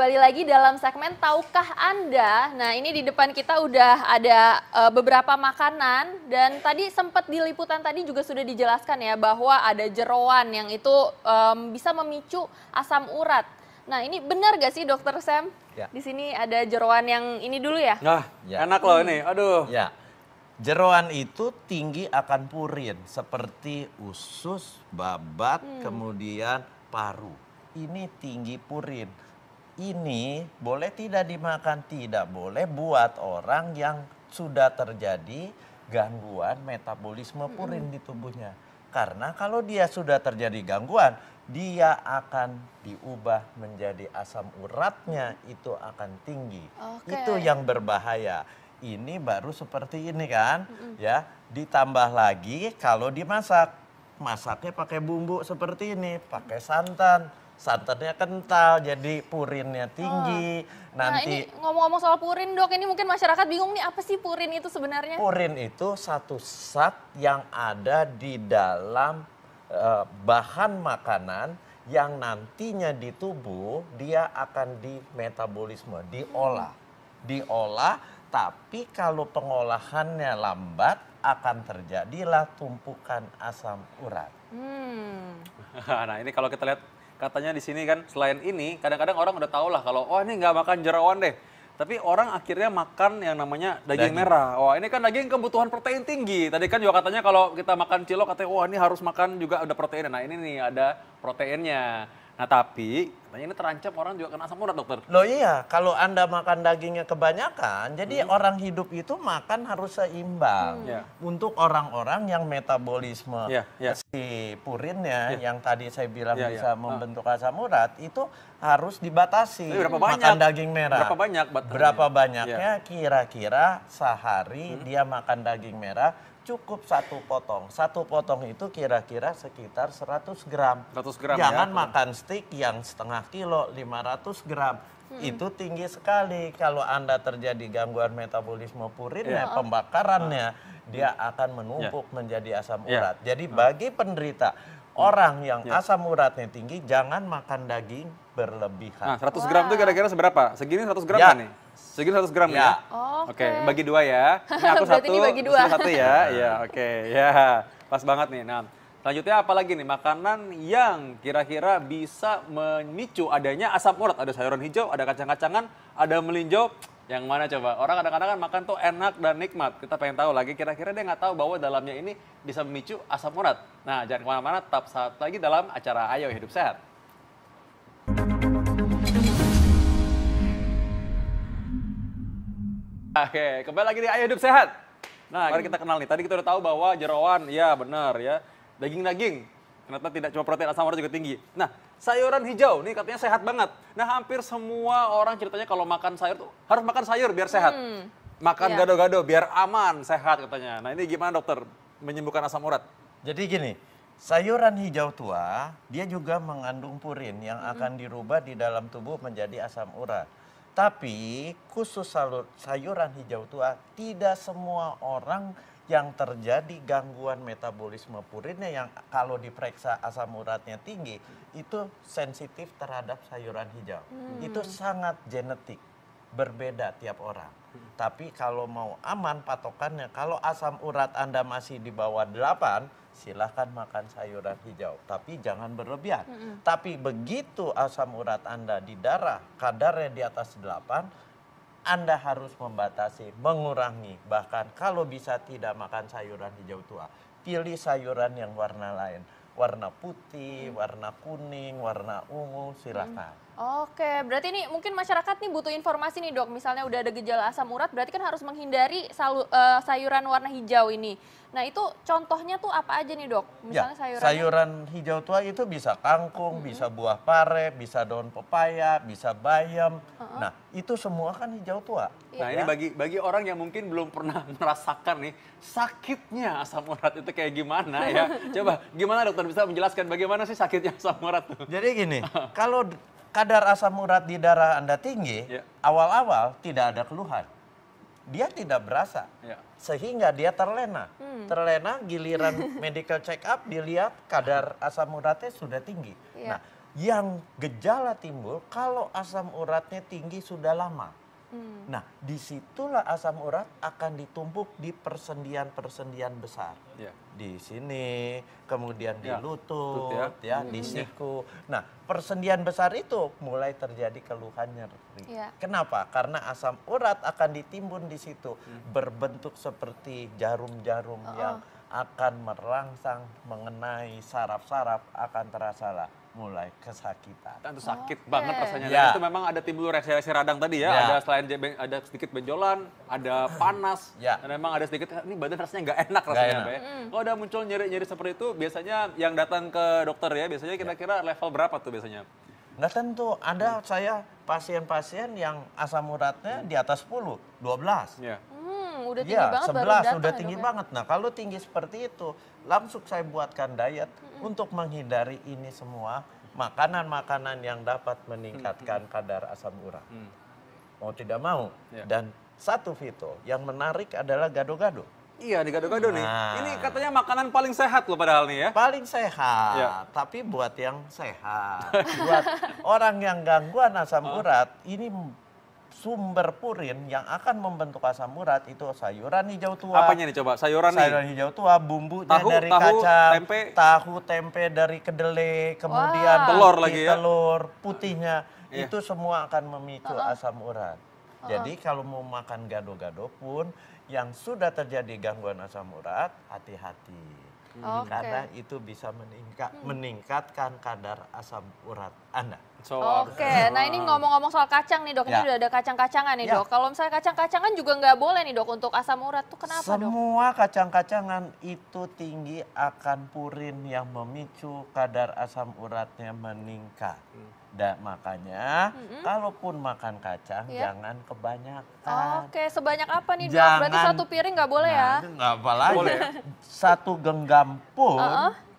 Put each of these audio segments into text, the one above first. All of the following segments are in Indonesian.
kembali lagi dalam segmen Tahukah Anda? Nah, ini di depan kita udah ada beberapa makanan dan tadi sempat di liputan tadi juga sudah dijelaskan ya bahwa ada jeroan yang itu bisa memicu asam urat. Nah, ini benar gak sih Dokter Sam? Ya. Di sini ada jeroan yang ini dulu ya? Nah, Ya. enak loh ini. Aduh. Ya, jeroan itu tinggi akan purin seperti usus, babat, kemudian paru. Ini tinggi purin. Ini boleh tidak dimakan, tidak boleh buat orang yang sudah terjadi gangguan metabolisme purin di tubuhnya. Karena kalau dia sudah terjadi gangguan, dia akan diubah menjadi asam uratnya itu akan tinggi. Oke. Itu yang berbahaya. Ini baru seperti ini kan, ya. Ditambah lagi kalau dimasak, masaknya pakai bumbu seperti ini, pakai santan. Santannya kental, jadi purinnya tinggi. Nah, ini ngomong-ngomong soal purin Dok, ini mungkin masyarakat bingung nih apa sih purin itu sebenarnya? Purin itu satu zat yang ada di dalam bahan makanan yang nantinya di tubuh dia akan dimetabolisme, diolah. Diolah, tapi kalau pengolahannya lambat akan terjadilah tumpukan asam urat. Nah, ini kalau kita lihat katanya di sini kan selain ini kadang-kadang orang udah tahu lah kalau oh ini nggak makan jeroan deh. Tapi orang akhirnya makan yang namanya daging merah. Wah, ini kan daging kebutuhan protein tinggi. Tadi kan juga katanya kalau kita makan cilok katanya wah ini harus makan juga ada proteinnya. Nah, ini nih ada proteinnya. Nah, tapi katanya ini terancam orang juga kena asam urat, Dokter. Loh iya, kalau Anda makan dagingnya kebanyakan, jadi orang hidup itu makan harus seimbang. Ya. Untuk orang-orang yang metabolisme Ya. si purinnya yang tadi saya bilang Ya, bisa ya. membentuk asam urat, itu harus dibatasi. Tapi berapa banyak? Makan daging merah. Berapa banyak batasnya? Berapa banyaknya kira-kira sehari dia makan daging merah cukup satu potong. Satu potong itu kira-kira sekitar 100 gram. 100 gram Jangan ya. makan steak yang setengah kilo, 500 gram. Itu tinggi sekali. Kalau Anda terjadi gangguan metabolisme purinnya, pembakarannya, dia akan menumpuk menjadi asam urat. Jadi bagi penderita orang yang asam uratnya tinggi, jangan makan daging berlebihan. Nah, 100 gram itu kira-kira seberapa? Segini 100 gram Ya. kan nih? Segini 100 gram Ya. ya? Oke. Oke, bagi dua ya. Ini aku Berarti satu, ini bagi dua. Satu ya. Iya, oke. Ya, pas banget nih. Nah, selanjutnya apa lagi nih? Makanan yang kira-kira bisa memicu adanya asam urat. Ada sayuran hijau, ada kacang-kacangan, ada melinjo. Yang mana coba? Orang kadang-kadang kan makan tuh enak dan nikmat. Kita pengen tahu lagi, kira-kira dia nggak tahu bahwa dalamnya ini bisa memicu asam urat. Nah, jangan kemana-mana, tetap saat lagi dalam acara Ayo Hidup Sehat. Oke, kembali lagi di Ayo Hidup Sehat. Nah, mari kita kenal nih. Tadi kita udah tahu bahwa jeroan, ya benar ya. Daging-daging, ternyata tidak cuma protein, asam urat juga tinggi. Nah, sayuran hijau, nih katanya sehat banget. Nah, hampir semua orang ceritanya kalau makan sayur tuh harus makan sayur biar sehat. Makan gado-gado biar aman, sehat katanya. Nah, ini gimana dokter menyembuhkan asam urat? Jadi gini, sayuran hijau tua, dia juga mengandung purin yang akan dirubah di dalam tubuh menjadi asam urat. Tapi khusus sayuran hijau tua, tidak semua orang yang terjadi gangguan metabolisme purinnya yang kalau diperiksa asam uratnya tinggi, itu sensitif terhadap sayuran hijau. Itu sangat genetik, berbeda tiap orang. Tapi kalau mau aman patokannya, kalau asam urat Anda masih di bawah 8, silahkan makan sayuran hijau. Tapi jangan berlebihan. Tapi begitu asam urat Anda di darah, kadarnya di atas 8, Anda harus membatasi, mengurangi. Bahkan kalau bisa tidak makan sayuran hijau tua, pilih sayuran yang warna lain. Warna putih, warna kuning, warna ungu, silahkan. Oke, berarti ini mungkin masyarakat nih butuh informasi nih Dok. Misalnya udah ada gejala asam urat, berarti kan harus menghindari sayuran warna hijau ini. Nah, itu contohnya tuh apa aja nih Dok? Misalnya sayuran hijau tua itu bisa kangkung, bisa buah pare, bisa daun pepaya, bisa bayam. Nah, itu semua kan hijau tua. Nah, ini bagi orang yang mungkin belum pernah merasakan nih sakitnya asam urat itu kayak gimana ya. Coba gimana dokter bisa menjelaskan bagaimana sih sakitnya asam urat tuh? Jadi gini, kalau kadar asam urat di darah Anda tinggi, awal-awal tidak ada keluhan. Dia tidak berasa. Sehingga dia terlena. Terlena giliran medical check up dilihat kadar asam uratnya sudah tinggi. Nah, yang gejala timbul kalau asam uratnya tinggi sudah lama. Nah, disitulah asam urat akan ditumpuk di persendian-persendian besar. Ya. Di sini, kemudian di Ya, lutut, lutut ya. di siku. Nah, persendian besar itu mulai terjadi keluhan nyeri. Ya. Kenapa? Karena asam urat akan ditimbun di situ, berbentuk seperti jarum-jarum yang akan merangsang mengenai saraf-saraf, akan terasa lah mulai kesakitan. Itu sakit banget rasanya. Ya. Dan itu memang ada timbul reaksi-reaksi radang tadi ya. Ya. Ada selain ada sedikit benjolan, ada panas, Ya. dan memang ada sedikit ini badan rasanya nggak enak rasanya. enak. Pak, ya. Kalau udah muncul nyeri-nyeri seperti itu, biasanya yang datang ke dokter ya, biasanya kira-kira level berapa tuh biasanya? Nggak tentu, ada saya pasien-pasien yang asam uratnya di atas 10, 12. Ya. Udah tinggi Iya, banget baru 11 datang udah ya, tinggi Dok, ya? banget. Nah, kalau tinggi seperti itu, langsung saya buatkan diet untuk menghindari ini semua makanan-makanan yang dapat meningkatkan kadar asam urat. Mau tidak mau. Ya. Dan satu Vito, yang menarik adalah gado-gado. Iya, di gado-gado nih. Nah. Ini katanya makanan paling sehat loh padahal nih ya. Paling sehat, Ya. tapi buat yang sehat. Buat orang yang gangguan asam urat, ini sumber purin yang akan membentuk asam urat itu sayuran hijau tua. Apanya nih coba? Sayuran nih. Sayuran hijau tua, bumbunya Tahu, dari tahu, kacang, tempe. tahu, tempe dari kedelai, kemudian Wah. Telur putih, lagi ya? telur putihnya, Iya. itu semua akan memicu asam urat. Jadi kalau mau makan gado-gado pun yang sudah terjadi gangguan asam urat, hati-hati. Oke. Karena itu bisa meningkatkan kadar asam urat Anda. So, Oke, nah ini ngomong-ngomong soal kacang nih dok, ini Ya. udah ada kacang-kacangan nih Ya. dok. Kalau misalnya kacang-kacangan juga nggak boleh nih dok untuk asam urat tuh kenapa dok? Semua kacang-kacangan itu tinggi akan purin yang memicu kadar asam uratnya meningkat. Dan makanya kalaupun makan kacang Ya. jangan kebanyakan. Oke, sebanyak apa nih dok? Berarti Jangan- satu piring nggak boleh ya? Nah, nggak apa lagi. Boleh ya? Satu genggam pun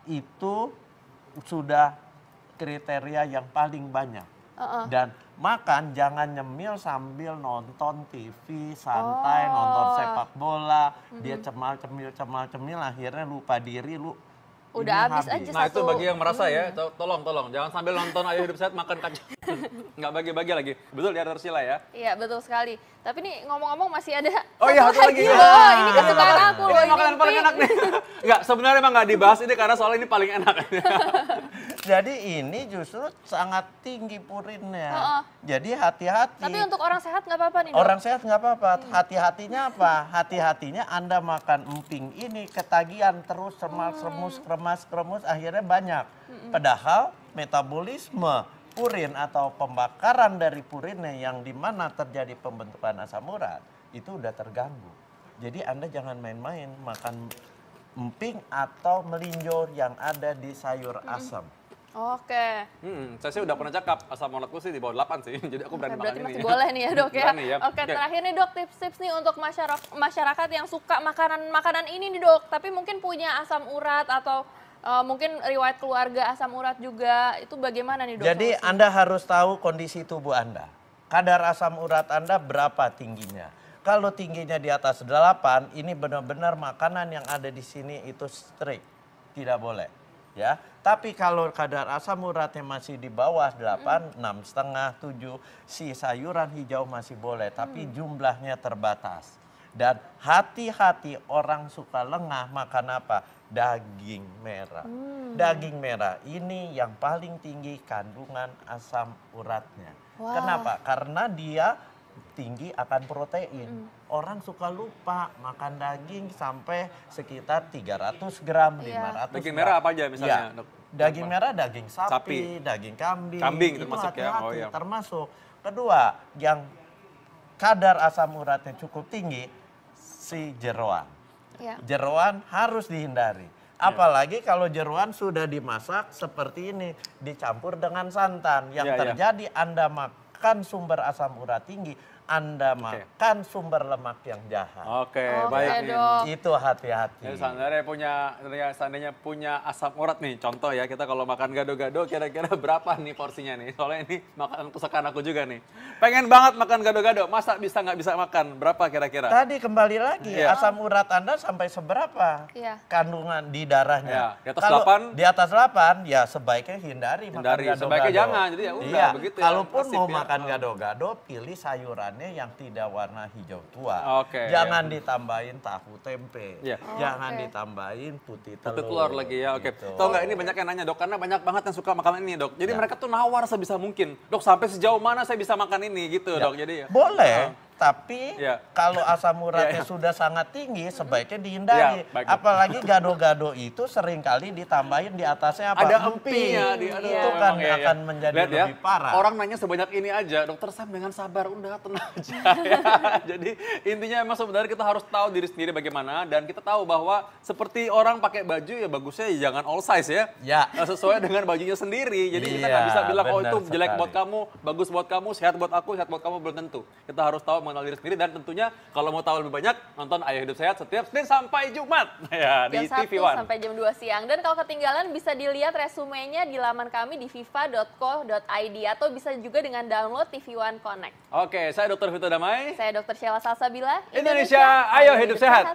itu sudah kriteria yang paling banyak. Dan makan jangan nyemil sambil nonton TV, santai, nonton sepak bola. Dia cemal-cemil, akhirnya lupa diri, Udah ini habis aja Nah itu satu. bagi yang merasa ya, tolong jangan sambil nonton Ayo Hidup Sehat makan kacang. Nggak bagi-bagi lagi. Betul ya Tarsila ya? Iya betul sekali. Tapi nih ngomong-ngomong masih ada Oh iya, satu satu lagi. loh. Ini kesukaan aku loh. Ini makanan paling pink. enak nih. Enggak, sebenarnya emang nggak dibahas ini karena soalnya ini paling enak. Jadi ini justru sangat tinggi purinnya. Jadi hati-hati. Tapi untuk orang sehat nggak apa-apa nih dok? Orang sehat nggak apa-apa. Hati-hatinya apa? Hati-hatinya Anda makan emping ini ketagihan terus semal-semus, kremas-kremus, akhirnya banyak. Padahal metabolisme purin atau pembakaran dari purinnya yang dimana terjadi pembentukan asam urat itu udah terganggu. Jadi Anda jangan main-main makan emping atau melinjo yang ada di sayur asam. Oke. Saya sih udah pernah cakap asam uratku sih di bawah 8 sih. Jadi aku berani makan Berarti ini. masih boleh nih ya dok ya. Berani ya. Oke, terakhir nih dok tips-tips nih untuk masyarakat yang suka makanan ini nih dok. Tapi mungkin punya asam urat atau mungkin riwayat keluarga asam urat juga. Itu bagaimana nih dok? Jadi solusinya? Anda harus tahu kondisi tubuh Anda. Kadar asam urat Anda berapa tingginya. Kalau tingginya di atas 8, ini benar-benar makanan yang ada di sini itu strict. Tidak boleh. Ya, tapi kalau kadar asam uratnya masih di bawah 8, 6,5, 7, si sayuran hijau masih boleh, tapi jumlahnya terbatas. Dan hati-hati orang suka lengah makan apa? Daging merah. Daging merah ini yang paling tinggi kandungan asam uratnya. Wah. Kenapa? Karena dia tinggi akan protein. Orang suka lupa makan daging sampai sekitar 300 gram, Iya. 500 Daging gram. merah apa aja misalnya, Iya. Dok? Daging Apa? merah, daging sapi, Sapi. daging kambing. Kambing itu termasuk ya? hati-hati, Oh, iya. termasuk. Kedua, yang kadar asam uratnya cukup tinggi, si jeroan. Iya. Jeroan harus dihindari. Apalagi kalau jeroan sudah dimasak seperti ini, dicampur dengan santan. Yang Iya, iya. terjadi Anda makan sumber asam urat tinggi, Anda makan sumber lemak yang jahat. Oke, Oke, baik nih. Dok. Itu hati-hati. Ya, seandainya punya asam urat nih, contoh ya, kita kalau makan gado-gado kira-kira berapa nih porsinya nih? Soalnya ini makanan kesukaan aku juga nih. Pengen banget makan gado-gado, masa nggak bisa makan? Berapa kira-kira? Tadi kembali lagi, Iya. asam urat Anda sampai seberapa Iya. kandungan di darahnya? Iya, di atas Kalau 8. di atas 8, ya sebaiknya hindari makan Hindari, gado-gado. sebaiknya jangan. Jadi ya udah, Iya, begitu ya, kalaupun nasib mau ya. makan gado-gado, pilih sayurannya yang tidak warna hijau tua. Oke, Jangan ditambahin tahu tempe. Iya. Jangan Oke. ditambahin putih Putih telur. telur lagi ya, oke. Gitu. Tahu nggak, ini banyak yang nanya, Dok, karena banyak banget yang suka makanan ini, Dok. Jadi Ya. mereka tuh nawar sebisa mungkin. Dok, sampai sejauh mana saya bisa makan ini gitu, Ya. Dok. Jadi ya. Boleh, tapi Iya. kalau asam Iya, uratnya iya. sudah sangat tinggi, sebaiknya dihindari. Iya, baik. Apalagi gado-gado itu seringkali ditambahin di atasnya apa? Ada empinya di aduh, Itu kan memang, iya, iya. akan menjadi Lihat ya, lebih parah. Orang nanya sebanyak ini aja, Dokter Sam dengan sabar, udah tenang aja ya. Jadi intinya emang sebenarnya kita harus tahu diri sendiri bagaimana, dan kita tahu bahwa seperti orang pakai baju ya bagusnya ya jangan all size ya. Ya. Sesuai dengan bajunya sendiri. Jadi kita Iya, nggak bisa bilang oh benar itu jelek sekali. buat kamu, bagus buat kamu, sehat buat aku, sehat buat kamu, belum tentu. Kita harus tahu mengenal diri sendiri, dan tentunya kalau mau tahu lebih banyak nonton Ayo Hidup Sehat setiap Senin sampai Jumat ya di Jam 1 TV One. sampai jam 2 siang. Dan kalau ketinggalan bisa dilihat resumenya di laman kami di viva.co.id atau bisa juga dengan download TV One Connect. Oke, saya Dr. Vito Damai. Saya Dr. Sheila Salsabila. Indonesia, ayo hidup sehat.